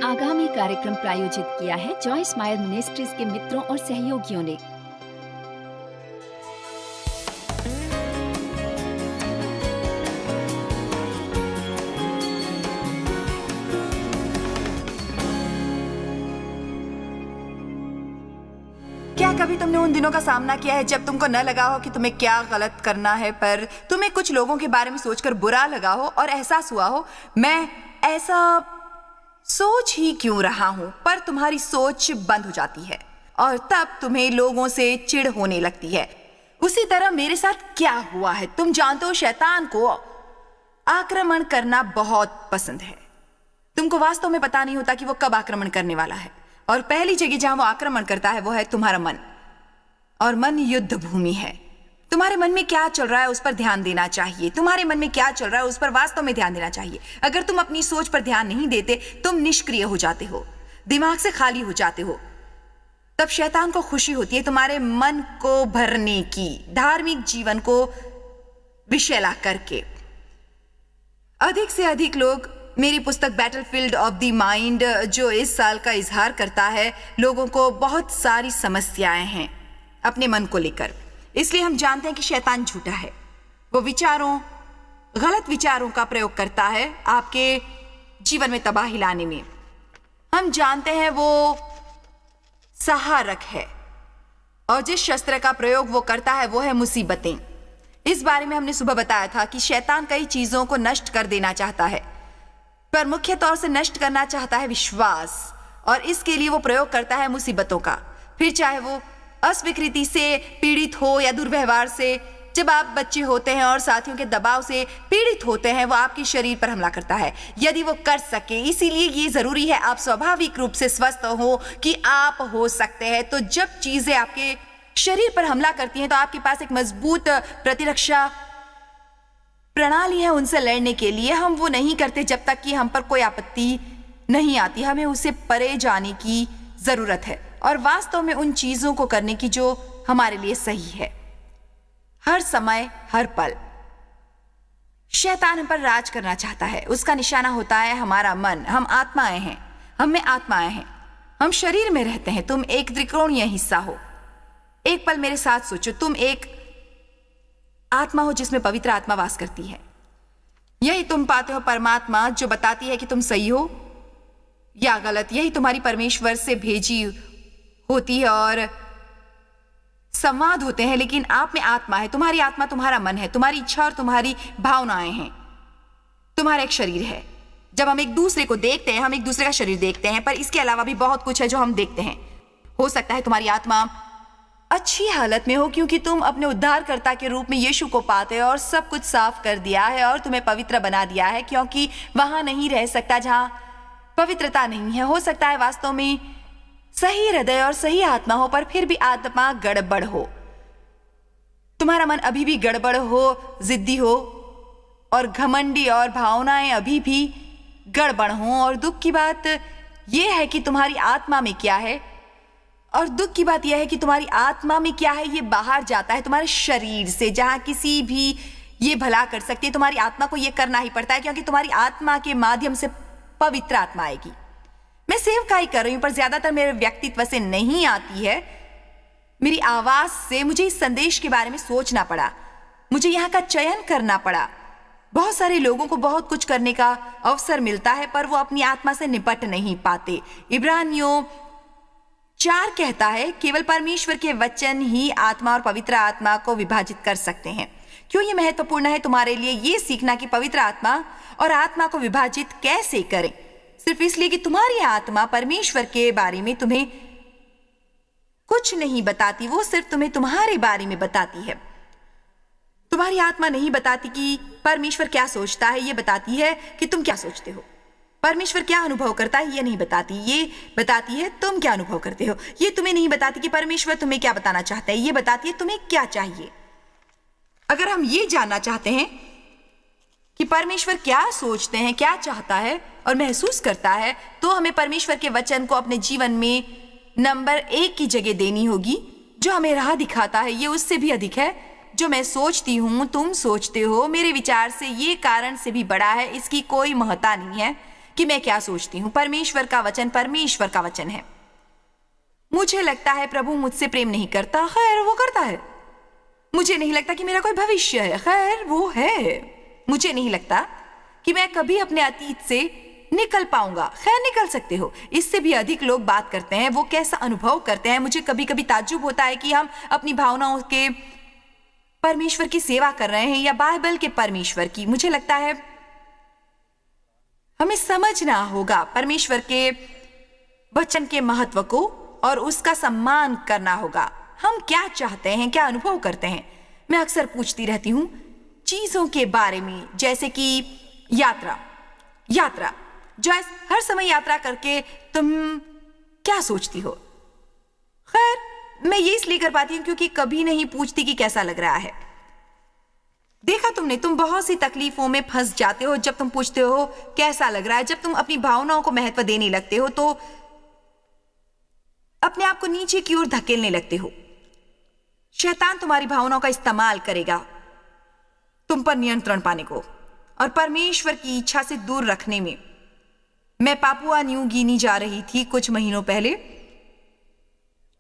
आगामी कार्यक्रम प्रायोजित किया है जॉयस मायर मिनिस्ट्रीज के मित्रों और सहयोगियों ने। क्या कभी तुमने उन दिनों का सामना किया है जब तुमको न लगा हो कि तुम्हें क्या गलत करना है, पर तुम्हें कुछ लोगों के बारे में सोचकर बुरा लगा हो और एहसास हुआ हो मैं ऐसा सोच ही क्यों रहा हूं, पर तुम्हारी सोच बंद हो जाती है और तब तुम्हें लोगों से चिढ़ होने लगती है। उसी तरह मेरे साथ क्या हुआ है, तुम जानते हो शैतान को आक्रमण करना बहुत पसंद है। तुमको वास्तव में पता नहीं होता कि वो कब आक्रमण करने वाला है, और पहली जगह जहां वो आक्रमण करता है वो है तुम्हारा मन, और मन युद्ध भूमि है। तुम्हारे मन में क्या चल रहा है उस पर ध्यान देना चाहिए। तुम्हारे मन में क्या चल रहा है उस पर वास्तव में ध्यान देना चाहिए। अगर तुम अपनी सोच पर ध्यान नहीं देते, तुम निष्क्रिय हो जाते हो, दिमाग से खाली हो जाते हो। तब शैतान को खुशी होती है तुम्हारे मन को भरने की, धार्मिक जीवन को विषैला करके। अधिक से अधिक लोग मेरी पुस्तक बैटलफील्ड ऑफ द माइंड, जो इस साल का इजहार करता है, लोगों को बहुत सारी समस्याएं हैं अपने मन को लेकर। इसलिए हम जानते हैं कि शैतान झूठा है। वो गलत विचारों का प्रयोग करता है आपके जीवन में तबाही लाने में। हम जानते हैं वो सहारक है, और जिस शस्त्र का प्रयोग वो करता है वो है मुसीबतें। इस बारे में हमने सुबह बताया था कि शैतान कई चीजों को नष्ट कर देना चाहता है, पर मुख्य तौर से नष्ट करना चाहता है विश्वास, और इसके लिए वो प्रयोग करता है मुसीबतों का। फिर चाहे वो अस्वीकृति से पीड़ित हो या दुर्व्यवहार से। जब आप बच्चे होते हैं और साथियों के दबाव से पीड़ित होते हैं, वो आपके शरीर पर हमला करता है यदि वो कर सके। इसीलिए ये जरूरी है आप स्वाभाविक रूप से स्वस्थ हो कि आप हो सकते हैं। तो जब चीजें आपके शरीर पर हमला करती हैं तो आपके पास एक मजबूत प्रतिरक्षा प्रणाली है उनसे लड़ने के लिए। हम वो नहीं करते जब तक कि हम पर कोई आपत्ति नहीं आती। हमें उससे परे जाने की जरूरत है और वास्तव में उन चीजों को करने की जो हमारे लिए सही है। हर समय हर पल शैतान हम पर राज करना चाहता है। उसका निशाना होता है हमारा मन। हम आत्माएं हैं, हम में आत्माएं हैं, हम शरीर में रहते हैं। तुम एक त्रिकोणीय हिस्सा हो। एक पल मेरे साथ सोचो, तुम एक आत्मा हो जिसमें पवित्र आत्मा वास करती है। यही तुम पाते हो परमात्मा, जो बताती है कि तुम सही हो या गलत। यही तुम्हारी परमेश्वर से भेजी होती है और संवाद होते हैं। लेकिन आप में आत्मा है, तुम्हारी आत्मा तुम्हारा मन है, तुम्हारी इच्छा और तुम्हारी भावनाएं हैं, तुम्हारा एक शरीर है। जब हम एक दूसरे को देखते हैं, हम एक दूसरे का शरीर देखते हैं, पर इसके अलावा भी बहुत कुछ है जो हम देखते हैं। हो सकता है तुम्हारी आत्मा अच्छी हालत में हो क्योंकि तुम अपने उद्धारकर्ता के रूप में यीशु को पाते हो और सब कुछ साफ कर दिया है और तुम्हें पवित्र बना दिया है, क्योंकि वहां नहीं रह सकता जहां पवित्रता नहीं है। हो सकता है वास्तव में सही हृदय और सही आत्मा हो, पर फिर भी आत्मा गड़बड़ हो। तुम्हारा मन अभी भी गड़बड़ हो, जिद्दी हो और घमंडी, और भावनाएं अभी भी गड़बड़ हो। और दुख की बात यह है कि तुम्हारी आत्मा में क्या है, और दुख की बात यह है कि तुम्हारी आत्मा में क्या है ये बाहर जाता है तुम्हारे शरीर से, जहां किसी भी ये भला कर सकती है। तुम्हारी आत्मा को ये करना ही पड़ता है क्योंकि तुम्हारी आत्मा के माध्यम से पवित्र आत्मा आएगी। मैं सेवकाई कर रही हूं, पर ज्यादातर मेरे व्यक्तित्व से नहीं आती है, मेरी आवाज से। मुझे इस संदेश के बारे में सोचना पड़ा, मुझे यहाँ का चयन करना पड़ा। बहुत सारे लोगों को बहुत कुछ करने का अवसर मिलता है, पर वो अपनी आत्मा से निपट नहीं पाते। इब्रानियों 4 कहता है केवल परमेश्वर के वचन ही आत्मा और पवित्र आत्मा को विभाजित कर सकते हैं। क्यों ये महत्वपूर्ण है तुम्हारे लिए ये सीखना कि पवित्र आत्मा और आत्मा को विभाजित कैसे करें? सिर्फ इसलिए कि तुम्हारी आत्मा परमेश्वर के बारे में तुम्हें कुछ नहीं बताती, वो सिर्फ तुम्हें तुम्हारे बारे में बताती है। तुम्हारी आत्मा नहीं बताती कि परमेश्वर क्या सोचता है, ये बताती है कि तुम क्या सोचते हो। परमेश्वर क्या अनुभव करता है ये नहीं बताती, ये बताती है तुम क्या अनुभव करते हो। ये तुम्हें नहीं बताती कि परमेश्वर तुम्हें क्या बताना चाहता है, ये बताती है तुम्हें क्या चाहिए। अगर हम ये जानना चाहते हैं कि परमेश्वर क्या सोचते हैं, क्या चाहता है और महसूस करता है, तो हमें परमेश्वर के वचन को अपने जीवन में नंबर 1 की जगह देनी होगी, जो हमें राह दिखाता है। ये उससे भी अधिक है जो मैं सोचती हूँ, तुम सोचते हो, मेरे विचार से ये कारण से भी बड़ा है, इसकी कोई महत्ता नहीं है। कि मैं क्या सोचती हूँ। परमेश्वर का वचन है। मुझे लगता है प्रभु मुझसे प्रेम नहीं करता, खैर वो करता है। मुझे नहीं लगता कि मेरा कोई भविष्य है, खैर वो है। मुझे नहीं लगता कि मैं कभी अपने अतीत से निकल पाऊंगा, खैर निकल सकते हो। इससे भी अधिक लोग बात करते हैं, वो कैसा अनुभव करते हैं। मुझे कभी कभी ताज्जुब होता है कि हम अपनी भावनाओं के परमेश्वर की सेवा कर रहे हैं या बाइबल के परमेश्वर की। मुझे लगता है हमें समझना होगा परमेश्वर के वचन के महत्व को और उसका सम्मान करना होगा। हम क्या चाहते हैं, क्या अनुभव करते हैं। मैं अक्सर पूछती रहती हूँ चीजों के बारे में, जैसे कि यात्रा। जॉयस, हर समय यात्रा करके तुम क्या सोचती हो? खैर मैं ये इसलिए कर पाती हूँ क्योंकि कभी नहीं पूछती कि कैसा लग रहा है। देखा तुमने, तुम बहुत सी तकलीफों में फंस जाते हो जब तुम पूछते हो कैसा लग रहा है। जब तुम अपनी भावनाओं को महत्व देने लगते हो तो अपने आप को नीचे की ओर धकेलने लगते हो। शैतान तुम्हारी भावनाओं का इस्तेमाल करेगा तुम पर नियंत्रण पाने को और परमेश्वर की इच्छा से दूर रखने में। मैं पापुआ न्यू गिनी जा रही थी कुछ महीनों पहले,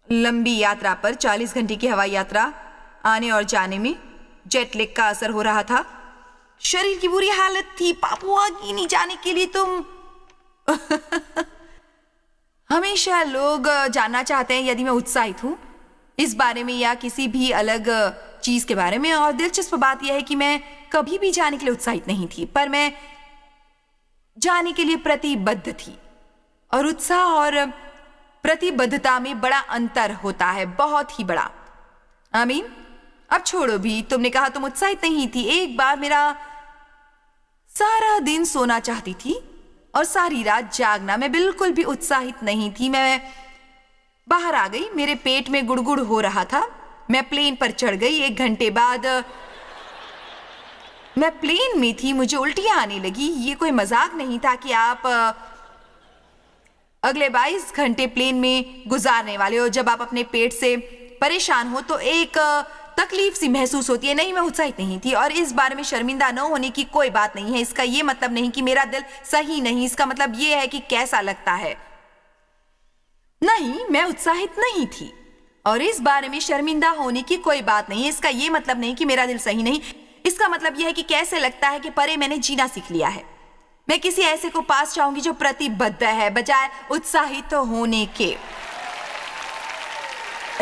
लंबी यात्रा पर, 40 घंटे की हवाई यात्रा। आने और जाने में जेट लैग का असर हो रहा था। शरीर की बुरी हालत थी। पापुआ गिनी जाने के लिए तुम हमेशा लोग जानना चाहते हैं यदि मैं उत्साहित हूं इस बारे में या किसी भी अलग चीज के बारे में। और दिलचस्प बात यह है कि मैं कभी भी जाने के लिए उत्साहित नहीं थी, पर मैं जाने के लिए प्रतिबद्ध थी। और उत्साह और प्रतिबद्धता में बड़ा अंतर होता है, बहुत ही बड़ा। आमीन। अब छोड़ो भी, तुमने कहा तुम उत्साहित नहीं थी। एक बार मेरा सारा दिन सोना चाहती थी और सारी रात जागना। मैं बिल्कुल भी उत्साहित नहीं थी। मैं बाहर आ गई, मेरे पेट में गुड़गुड़ हो रहा था। मैं प्लेन पर चढ़ गई। 1 घंटे बाद मैं प्लेन में थी, मुझे उल्टियां आने लगी। ये कोई मजाक नहीं था कि आप अगले 22 घंटे प्लेन में गुजारने वाले हो। जब आप अपने पेट से परेशान हो तो एक तकलीफ सी महसूस होती है। नहीं, मैं उत्साहित नहीं थी और इस बारे में शर्मिंदा न होने की कोई बात नहीं है। इसका ये मतलब नहीं कि मेरा दिल सही नहीं, इसका मतलब ये है कि कैसा लगता है। नहीं, मैं उत्साहित नहीं थी और इस बारे में शर्मिंदा होने की कोई बात नहीं है। इसका ये मतलब नहीं कि मेरा दिल सही नहीं, इसका मतलब यह है कि कैसे लगता है कि परे मैंने जीना सीख लिया है। मैं किसी ऐसे को पास चाहूंगी जो प्रतिबद्ध है बजाय उत्साहित होने के।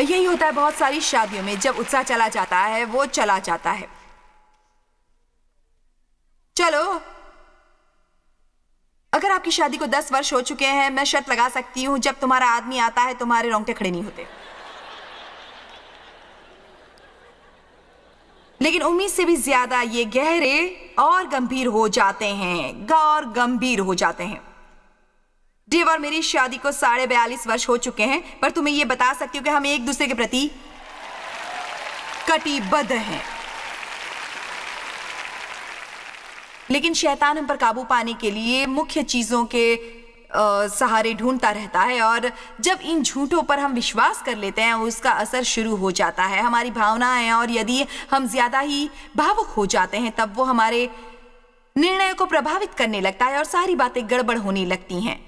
यही होता है बहुत सारी शादियों में, जब उत्साह चला जाता है वो चला जाता है। चलो, अगर आपकी शादी को 10 वर्ष हो चुके हैं, मैं शर्त लगा सकती हूं जब तुम्हारा आदमी आता है तुम्हारे रोंगटे खड़े नहीं होते। लेकिन उम्मीद से भी ज्यादा ये गहरे और गंभीर हो जाते हैं, गंभीर हो जाते हैं। देव और मेरी शादी को 42.5 वर्ष हो चुके हैं, पर तुम्हें यह बता सकती हूँ कि हम एक दूसरे के प्रति कटिबद्ध हैं। लेकिन शैतान हम पर काबू पाने के लिए मुख्य चीजों के सहारे ढूंढता रहता है और जब इन झूठों पर हम विश्वास कर लेते हैं उसका असर शुरू हो जाता है हमारी भावनाएं। और यदि हम ज्यादा ही भावुक हो जाते हैं तब वो हमारे निर्णय को प्रभावित करने लगता है और सारी बातें गड़बड़ होने लगती हैं।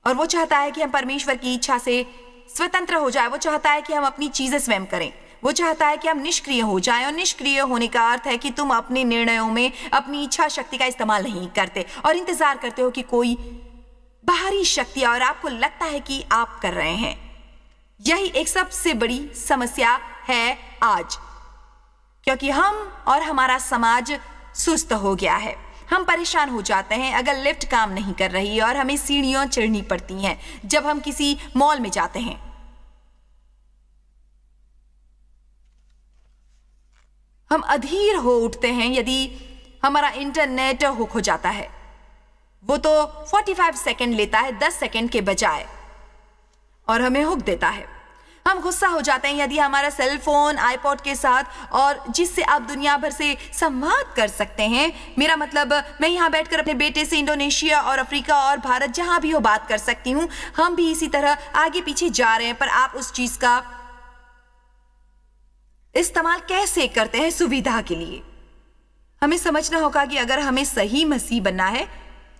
और वो चाहता है कि हम परमेश्वर की इच्छा से स्वतंत्र हो जाए। वो चाहता है कि हम अपनी चीजें स्वयं करें। वो चाहता है कि हम निष्क्रिय हो जाएं। और निष्क्रिय होने का अर्थ है कि तुम अपने निर्णयों में अपनी इच्छा शक्ति का इस्तेमाल नहीं करते और इंतजार करते हो कि कोई बाहरी शक्ति, और आपको लगता है कि आप कर रहे हैं। यही एक सबसे बड़ी समस्या है आज, क्योंकि हम और हमारा समाज सुस्त हो गया है। हम परेशान हो जाते हैं अगर लिफ्ट काम नहीं कर रही और हमें सीढ़ियां चढ़नी पड़ती हैं जब हम किसी मॉल में जाते हैं। हम अधीर हो उठते हैं यदि हमारा इंटरनेट हुक हो जाता है। वो तो 45 सेकंड लेता है 10 सेकंड के बजाय और हमें हुक देता है। हम गुस्सा हो जाते हैं यदि हमारा सेल फोन आईपॉड के साथ, और जिससे आप दुनिया भर से संवाद कर सकते हैं। मेरा मतलब, मैं यहाँ बैठकर अपने बेटे से इंडोनेशिया और अफ्रीका और भारत जहां भी हो बात कर सकती हूँ। हम भी इसी तरह आगे पीछे जा रहे हैं, पर आप उस चीज का इस्तेमाल कैसे करते हैं सुविधा के लिए। हमें समझना होगा कि अगर हमें सही मसीह बनना है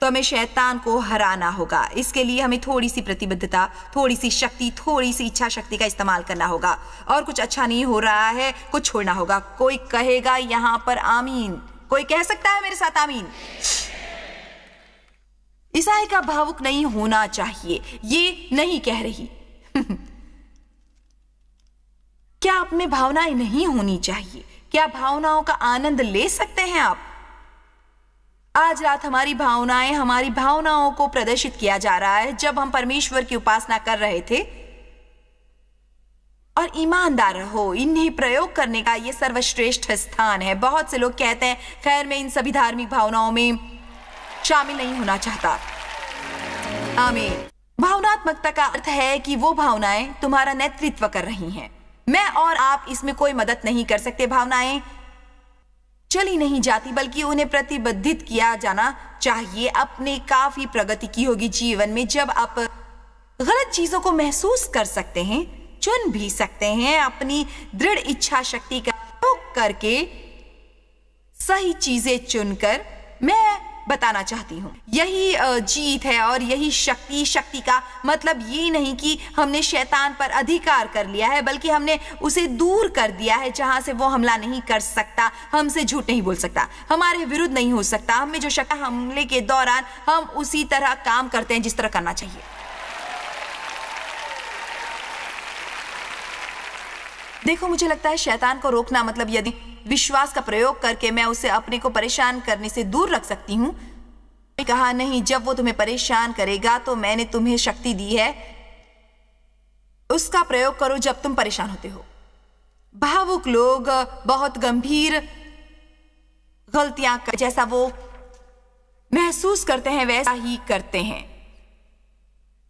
तो हमें शैतान को हराना होगा। इसके लिए हमें थोड़ी सी प्रतिबद्धता, थोड़ी सी शक्ति, थोड़ी सी इच्छा शक्ति का इस्तेमाल करना होगा। और कुछ अच्छा नहीं हो रहा है, कुछ छोड़ना होगा। कोई कहेगा यहाँ पर आमीन? कोई कह सकता है मेरे साथ आमीन? ईसाई का भावुक नहीं होना चाहिए, ये नहीं कह रही। क्या आप में भावनाएं नहीं होनी चाहिए? क्या भावनाओं का आनंद ले सकते हैं आप? आज रात हमारी भावनाओं को प्रदर्शित किया जा रहा है जब हम परमेश्वर की उपासना कर रहे थे। और ईमानदार रहो, इन्हें प्रयोग करने का ये सर्वश्रेष्ठ स्थान है। बहुत से लोग कहते हैं, खैर मैं इन सभी धार्मिक भावनाओं में शामिल नहीं होना चाहता। आमीन। भावनात्मकता का अर्थ है कि वो भावनाएं तुम्हारा नेतृत्व कर रही हैं। मैं और आप इसमें कोई मदद नहीं कर सकते। भावनाएं चली नहीं जाती, बल्कि उन्हें प्रतिबद्धित किया जाना चाहिए। अपने काफी प्रगति की होगी जीवन में जब आप गलत चीजों को महसूस कर सकते हैं, चुन भी सकते हैं। अपनी दृढ़ इच्छा शक्ति का उपयोग करके सही चीजें चुनकर, मैं बताना चाहती हूँ, यही जीत है और यही शक्ति का मतलब ये नहीं कि हमने शैतान पर अधिकार कर लिया है, बल्कि हमने उसे दूर कर दिया है जहां से वो हमला नहीं कर सकता, हमसे झूठ नहीं बोल सकता, हमारे विरुद्ध नहीं हो सकता। हमें जो शक्ति, हमले के दौरान हम उसी तरह काम करते हैं जिस तरह करना चाहिए। देखो, मुझे लगता है शैतान को रोकना मतलब यदि विश्वास का प्रयोग करके मैं उसे अपने को परेशान करने से दूर रख सकती हूँ। कहा नहीं, जब वो तुम्हें परेशान करेगा तो मैंने तुम्हें शक्ति दी है, उसका प्रयोग करो जब तुम परेशान होते हो। भावुक लोग बहुत गंभीर गलतियां जैसा वो महसूस करते हैं वैसा ही करते हैं,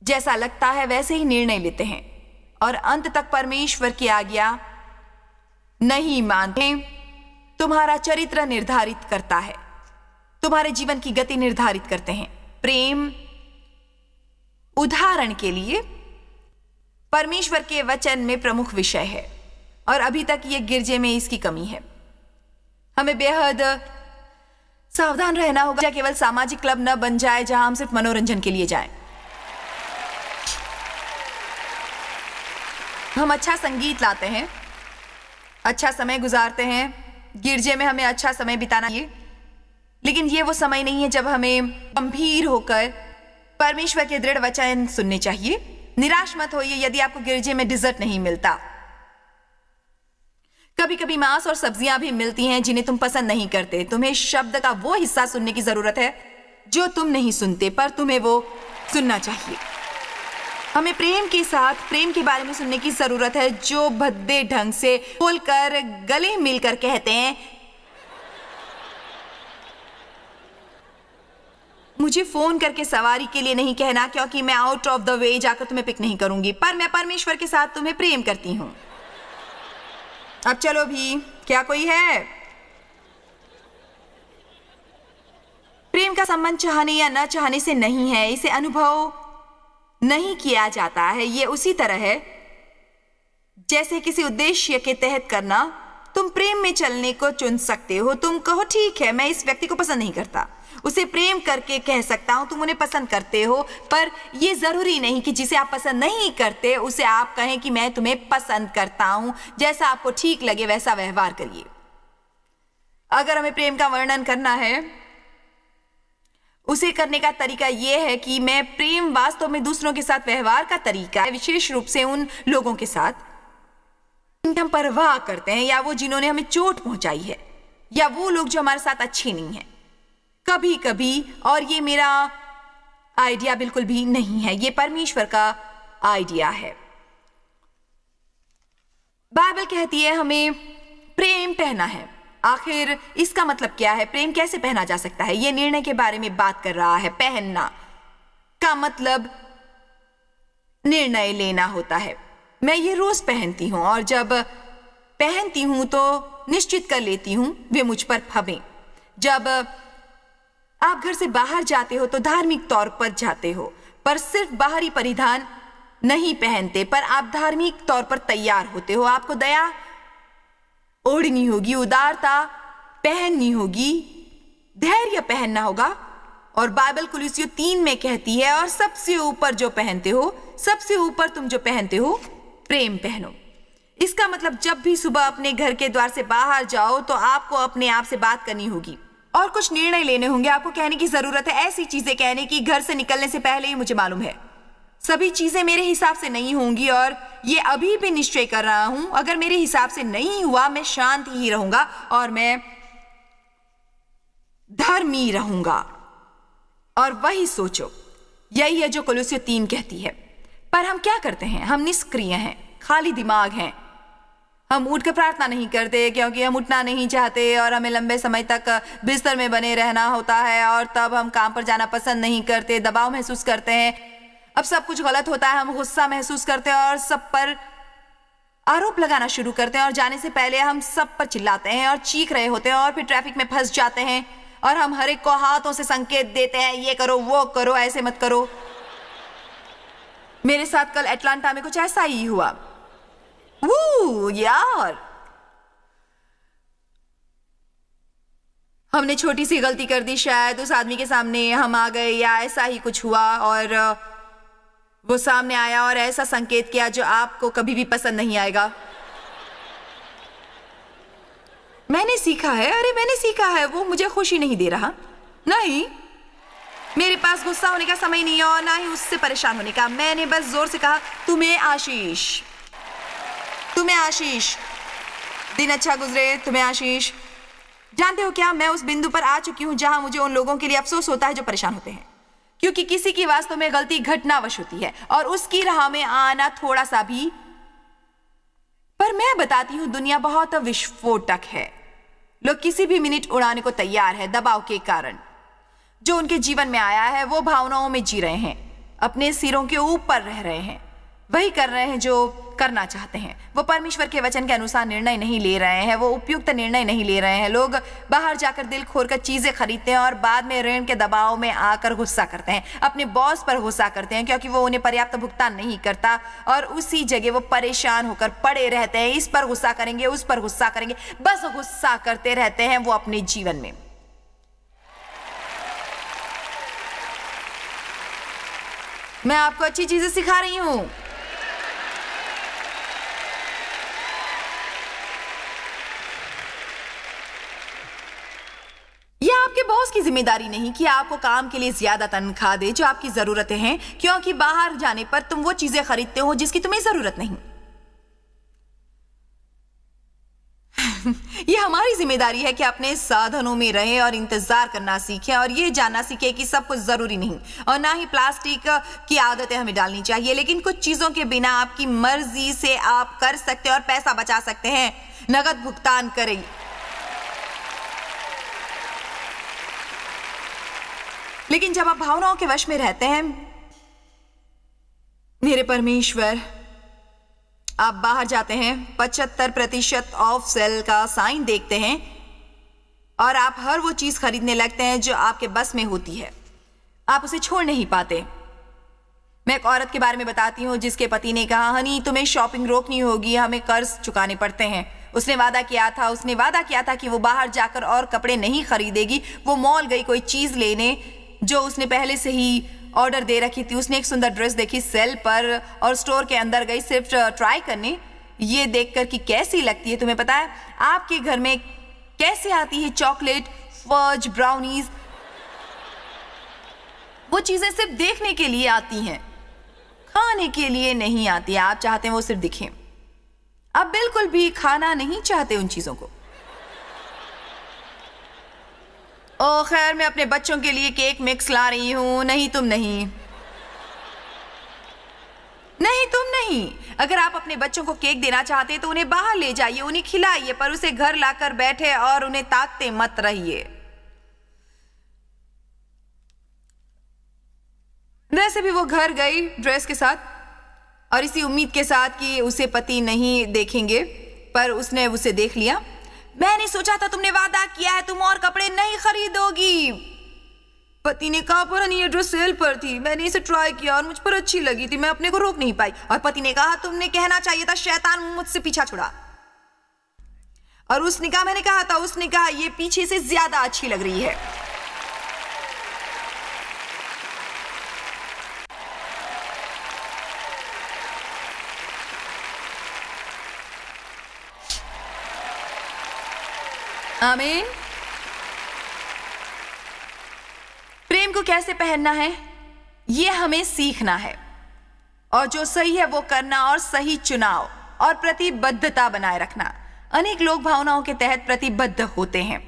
जैसा लगता है वैसे ही निर्णय लेते हैं और अंत तक परमेश्वर की आज्ञा नहीं मानते। तुम्हारा चरित्र निर्धारित करता है, तुम्हारे जीवन की गति निर्धारित करते हैं। प्रेम, उदाहरण के लिए, परमेश्वर के वचन में प्रमुख विषय है और अभी तक ये गिरजे में इसकी कमी है। हमें बेहद सावधान रहना होगा केवल सामाजिक क्लब न बन जाए जहां हम सिर्फ मनोरंजन के लिए जाएं। हम अच्छा संगीत लाते हैं, अच्छा समय गुजारते हैं, गिरजे में हमें अच्छा समय बिताना चाहिए, लेकिन ये वो समय नहीं है जब हमें गंभीर होकर परमेश्वर के दृढ़ वचन सुनने चाहिए। निराश मत होइए यदि आपको गिरजे में डिजर्ट नहीं मिलता। कभी कभी मांस और सब्जियां भी मिलती हैं जिन्हें तुम पसंद नहीं करते। तुम्हें शब्द का वो हिस्सा सुनने की जरूरत है जो तुम नहीं सुनते, पर तुम्हें वो सुनना चाहिए। हमें प्रेम के साथ प्रेम के बारे में सुनने की जरूरत है, जो भद्दे ढंग से बोलकर गले मिलकर कहते हैं, मुझे फोन करके सवारी के लिए नहीं कहना क्योंकि मैं आउट ऑफ द वे जाकर तुम्हें पिक नहीं करूंगी, पर मैं परमेश्वर के साथ तुम्हें प्रेम करती हूं। अब चलो भी, क्या कोई है? प्रेम का संबंध चाहने या न चाहने से नहीं है, इसे अनुभव नहीं किया जाता है। ये उसी तरह है जैसे किसी उद्देश्य के तहत करना। तुम प्रेम में चलने को चुन सकते हो। तुम कहो, ठीक है, मैं इस व्यक्ति को पसंद नहीं करता, उसे प्रेम करके कह सकता हूं तुम उन्हें पसंद करते हो, पर यह जरूरी नहीं कि जिसे आप पसंद नहीं करते उसे आप कहें कि मैं तुम्हें पसंद करता हूं। जैसा आपको ठीक लगे वैसा व्यवहार करिए। अगर हमें प्रेम का वर्णन करना है, उसे करने का तरीका यह है कि मैं प्रेम वास्तव में दूसरों के साथ व्यवहार का तरीका है, विशेष रूप से उन लोगों के साथ जिनकी हम परवाह करते हैं, या वो जिन्होंने हमें चोट पहुंचाई है, या वो लोग जो हमारे साथ अच्छे नहीं हैं। कभी कभी, और ये मेरा आइडिया बिल्कुल भी नहीं है, ये परमेश्वर का आइडिया है। बाइबल कहती है हमें प्रेम पहना है। आखिर इसका मतलब क्या है? प्रेम कैसे पहना जा सकता है? यह निर्णय के बारे में बात कर रहा है। पहनना का मतलब निर्णय लेना होता है। मैं ये रोज पहनती हूं और जब पहनती हूं तो निश्चित कर लेती हूं वे मुझ पर फबें। जब आप घर से बाहर जाते हो तो धार्मिक तौर पर जाते हो, पर सिर्फ बाहरी परिधान नहीं पहनते, पर आप धार्मिक तौर पर तैयार होते हो। आपको दया ओढ़नी होगी, उदारता पहननी होगी, धैर्य पहनना होगा और बाइबल कुलुस्सियों 3 में कहती है, और सबसे ऊपर जो पहनते हो, सबसे ऊपर तुम जो पहनते हो, प्रेम पहनो। इसका मतलब जब भी सुबह अपने घर के द्वार से बाहर जाओ तो आपको अपने आप से बात करनी होगी और कुछ निर्णय लेने होंगे। आपको कहने की जरूरत है, ऐसी चीजें कहने की घर से निकलने से पहले ही मुझे मालूम है सभी चीजें मेरे हिसाब से नहीं होंगी, और ये अभी भी निश्चय कर रहा हूं, अगर मेरे हिसाब से नहीं हुआ मैं शांत ही रहूंगा और मैं धर्मी रहूंगा। और वही सोचो, यही है जो कुलुस्सियों 3 कहती है। पर हम क्या करते हैं? हम निष्क्रिय हैं, खाली दिमाग हैं। हम उठ कर प्रार्थना नहीं करते क्योंकि हम उठना नहीं चाहते और हमें लंबे समय तक बिस्तर में बने रहना होता है, और तब हम काम पर जाना पसंद नहीं करते, दबाव महसूस करते हैं। अब सब कुछ गलत होता है, हम गुस्सा महसूस करते हैं और सब पर आरोप लगाना शुरू करते हैं, और जाने से पहले हम सब पर चिल्लाते हैं और चीख रहे होते हैं, और फिर ट्रैफिक में फंस जाते हैं और हम हर एक को हाथों से संकेत देते हैं, ये करो, वो करो, ऐसे मत करो। मेरे साथ कल एटलांटा में कुछ ऐसा ही हुआ। यार, हमने छोटी सी गलती कर दी, शायद उस आदमी के सामने हम आ गए या ऐसा ही कुछ हुआ, और वो सामने आया और ऐसा संकेत किया जो आपको कभी भी पसंद नहीं आएगा। मैंने सीखा है, वो मुझे खुशी नहीं दे रहा। नहीं, मेरे पास गुस्सा होने का समय नहीं है और ना ही उससे परेशान होने का। मैंने बस जोर से कहा, तुम्हें आशीष, दिन अच्छा गुजरे, तुम्हें आशीष। जानते हो क्या, मैं उस बिंदु पर आ चुकी हूं जहां मुझे उन लोगों के लिए अफसोस होता है जो परेशान होते हैं, क्योंकि किसी की वास्तव में गलती घटनावश होती है और उसकी राह में आना थोड़ा सा भी। पर मैं बताती हूं, दुनिया बहुत विस्फोटक है। लोग किसी भी मिनट उड़ाने को तैयार है दबाव के कारण। जो उनके जीवन में आया है वो भावनाओं में जी रहे हैं, अपने सिरों के ऊपर रह रहे हैं, वही कर रहे हैं जो करना चाहते हैं। वो परमेश्वर के वचन के अनुसार निर्णय नहीं ले रहे हैं, वो उपयुक्त निर्णय नहीं ले रहे हैं। लोग बाहर जाकर दिल खोलकर चीजें खरीदते हैं और बाद में ऋण के दबाव में आकर गुस्सा करते हैं, अपने बॉस पर गुस्सा करते हैं क्योंकि वो उन्हें पर्याप्त भुगतान नहीं करता, और उसी जगह वो परेशान होकर पड़े रहते हैं। इस पर गुस्सा करेंगे, उस पर गुस्सा करेंगे, बस गुस्सा करते रहते हैं वो अपने जीवन में। मैं आपको अच्छी चीजें सिखा रही हूं। यह आपके बॉस की जिम्मेदारी नहीं कि आपको काम के लिए ज्यादा तनख्वाह दे जो आपकी जरूरतें हैं, क्योंकि बाहर जाने पर तुम वो चीजें खरीदते हो जिसकी तुम्हें जरूरत नहीं। यह हमारी जिम्मेदारी है कि अपने साधनों में रहें और इंतजार करना सीखें, और यह जानना सीखें कि सब कुछ जरूरी नहीं, और ना ही प्लास्टिक की आदतें हमें डालनी चाहिए। लेकिन कुछ चीजों के बिना आपकी मर्जी से आप कर सकते हैं और पैसा बचा सकते हैं। नगद भुगतान करें। लेकिन जब आप भावनाओं के वश में रहते हैं, मेरे परमेश्वर, आप बाहर जाते हैं, 75% ऑफ सेल का साइन देखते हैं और आप हर वो चीज खरीदने लगते हैं जो आपके बस में होती है। आप उसे छोड़ नहीं पाते। मैं एक औरत के बारे में बताती हूँ जिसके पति ने कहा, हनी तुम्हें शॉपिंग रोकनी होगी, हमें कर्ज चुकाने पड़ते हैं। उसने वादा किया था कि वो बाहर जाकर और कपड़े नहीं खरीदेगी। वो मॉल गई कोई चीज लेने जो उसने पहले से ही ऑर्डर दे रखी थी। उसने एक सुंदर ड्रेस देखी सेल पर और स्टोर के अंदर गई सिर्फ ट्राई करने, ये देखकर कि कैसी लगती है। तुम्हें पता है आपके घर में कैसे आती है चॉकलेट, फज, ब्राउनीज? वो चीजें सिर्फ देखने के लिए आती हैं, खाने के लिए नहीं आती। आप चाहते हैं वो सिर्फ दिखें, आप बिल्कुल भी खाना नहीं चाहते उन चीजों को। ओ खैर, मैं अपने बच्चों के लिए केक मिक्स ला रही हूं। नहीं तुम नहीं, अगर आप अपने बच्चों को केक देना चाहते हैं तो उन्हें बाहर ले जाइए, उन्हें खिलाइए, पर उसे घर लाकर बैठे और उन्हें ताकते मत रहिए। वैसे भी वो घर गई ड्रेस के साथ और इसी उम्मीद के साथ कि उसे पति नहीं देखेंगे, पर उसने उसे देख लिया। मैंने सोचा था तुमने वादा किया है तुम और कपड़े नहीं खरीदोगी। पति ने कहा, पर ये ड्रेस सेल पर थी, मैंने इसे ट्राई किया और मुझ पर अच्छी लगी थी, मैं अपने को रोक नहीं पाई। और पति ने कहा, तुमने कहना चाहिए था शैतान मुझसे पीछा छुड़ा। और उसने कहा, मैंने कहा था। उसने कहा, ये पीछे से ज्यादा अच्छी लग रही है। आमीन। प्रेम को कैसे पहनना है, ये हमें सीखना है, और जो सही है वो करना, और सही चुनाव और प्रतिबद्धता बनाए रखना। अनेक लोग भावनाओं के तहत प्रतिबद्ध होते हैं।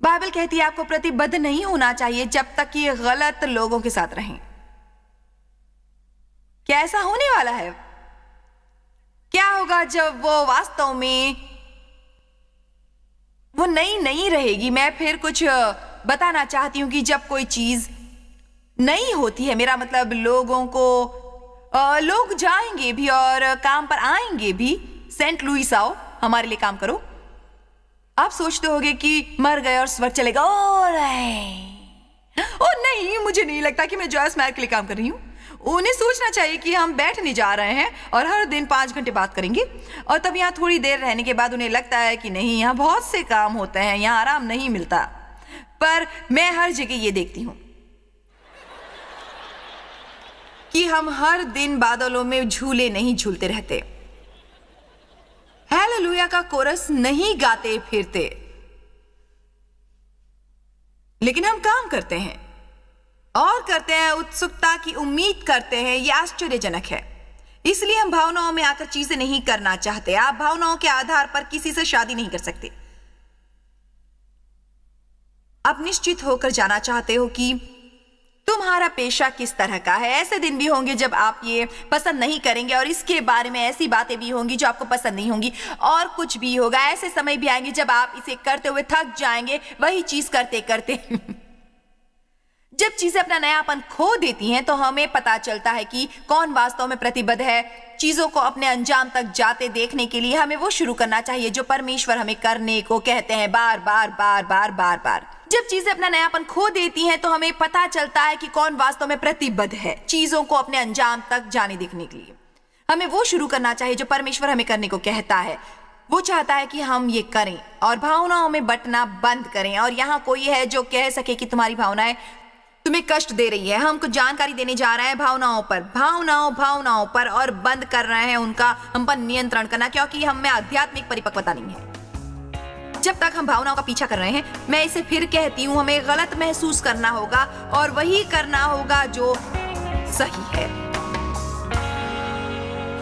बाइबल कहती है आपको प्रतिबद्ध नहीं होना चाहिए जब तक कि गलत लोगों के साथ रहें। क्या ऐसा होने वाला है? क्या होगा जब वो वास्तव में वो नई रहेगी? मैं फिर कुछ बताना चाहती हूं कि जब कोई चीज नई होती है, मेरा मतलब लोग जाएंगे भी और काम पर आएंगे भी। सेंट लुइस आओ, हमारे लिए काम करो। आप सोचते होगे कि मर गए और स्वर्ग चलेगा। ओ नहीं, मुझे नहीं लगता कि मैं जॉयस मायर के लिए काम कर रही हूं। उन्हें सोचना चाहिए कि हम बैठने जा रहे हैं और हर दिन 5 घंटे बात करेंगे, और तब यहाँ थोड़ी देर रहने के बाद उन्हें लगता है कि नहीं, यहाँ बहुत से काम होते हैं, यहाँ आराम नहीं मिलता। पर मैं हर जगह ये देखती हूं कि हम हर दिन बादलों में झूले नहीं झूलते रहते, हालेलुया का कोरस नहीं गाते फिरते, लेकिन हम काम करते हैं और करते हैं, उत्सुकता की उम्मीद करते हैं। यह आश्चर्यजनक है। इसलिए हम भावनाओं में आकर चीजें नहीं करना चाहते। आप भावनाओं के आधार पर किसी से शादी नहीं कर सकते। आप निश्चित होकर जाना चाहते हो कि तुम्हारा पेशा किस तरह का है। ऐसे दिन भी होंगे जब आप ये पसंद नहीं करेंगे, और इसके बारे में ऐसी बातें भी होंगी जो आपको पसंद नहीं होंगी, और कुछ भी होगा। ऐसे समय भी आएंगे जब आप इसे करते हुए थक जाएंगे, वही चीज करते करते। जब चीजें अपना नयापन खो देती हैं तो हमें पता चलता है कि कौन वास्तव में प्रतिबद्ध है। चीजों को अपने अंजाम तक जाते देखने के लिए हमें वो शुरू करना चाहिए जो परमेश्वर हमें करने को कहते हैं, बार बार बार बार बार बार। जब चीजें अपना नयापन खो देती हैं तो हमें पता चलता है कि कौन वास्तव में प्रतिबद्ध है। चीजों को अपने अंजाम तक जाने देखने के लिए हमें वो शुरू करना चाहिए जो परमेश्वर हमें करने को कहता है। वो चाहता है कि हम ये करें और भावनाओं में बंटना बंद करें। और यहाँ कोई है जो कह सके कि तुम्हारी भावनाएं तुम्हें कष्ट दे रही है। हम कुछ जानकारी देने जा रहे हैं भावनाओं पर, और बंद कर रहे हैं उनका हम पर नियंत्रण करना, क्योंकि हम में आध्यात्मिक परिपक्वता नहीं है। जब तक हम भावनाओं का पीछा कर रहे हैं, मैं इसे फिर कहती हूँ, हमें गलत महसूस करना होगा और वही करना होगा जो सही है।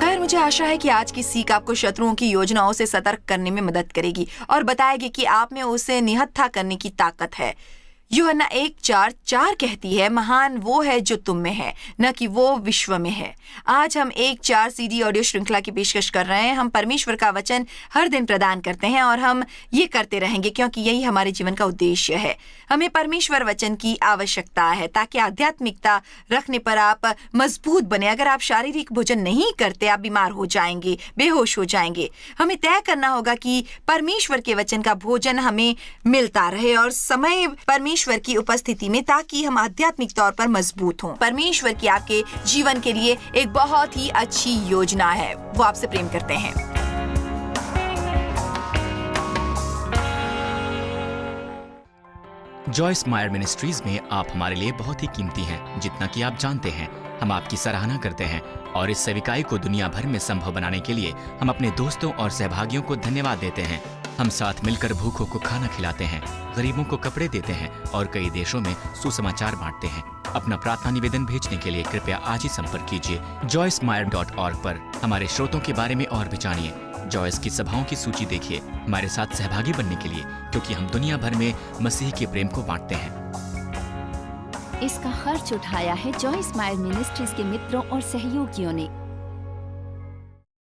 खैर, मुझे आशा है कि आज की सीख आपको शत्रुओं की योजनाओं से सतर्क करने में मदद करेगी और बताएगी कि आप में उसे निहत्था करने की ताकत है। यूहन्ना 1:4 कहती है, महान वो है जो तुम में है, न कि वो विश्व में है। आज हम 1:4 CD ऑडियो श्रृंखला की पेशकश कर रहे हैं। हम परमेश्वर का वचन हर दिन प्रदान करते हैं और हम ये करते रहेंगे क्योंकि यही हमारे जीवन का उद्देश्य है। हमें परमेश्वर वचन की आवश्यकता है ताकि आध्यात्मिकता रखने पर आप मजबूत बने। अगर आप शारीरिक भोजन नहीं करते, आप बीमार हो जाएंगे, बेहोश हो जाएंगे। हमें तय करना होगा कि परमेश्वर के वचन का भोजन हमें मिलता रहे और समय परमेश्वर की उपस्थिति में, ताकि हम आध्यात्मिक तौर पर मजबूत हों। परमेश्वर की आपके जीवन के लिए एक बहुत ही अच्छी योजना है। वो आपसे प्रेम करते हैं। जॉयस मायर मिनिस्ट्रीज में आप हमारे लिए बहुत ही कीमती हैं, जितना कि आप जानते हैं। हम आपकी सराहना करते हैं और इस सेविकाई को दुनिया भर में संभव बनाने के लिए हम अपने दोस्तों और सहभागियों को धन्यवाद देते हैं। हम साथ मिलकर भूखों को खाना खिलाते हैं, गरीबों को कपड़े देते हैं और कई देशों में सुसमाचार बांटते हैं। अपना प्रार्थना निवेदन भेजने के लिए कृपया आज ही संपर्क कीजिए joycemeyer.org पर। हमारे स्रोतों के बारे में और भी जानिए। जॉयस की सभाओं की सूची देखिए हमारे साथ सहभागी बनने के लिए, क्योंकि हम दुनिया भर में मसीह के प्रेम को बांटते हैं। इसका खर्च उठाया है जॉयस मायर मिनिस्ट्रीज के मित्रों और सहयोगियों ने।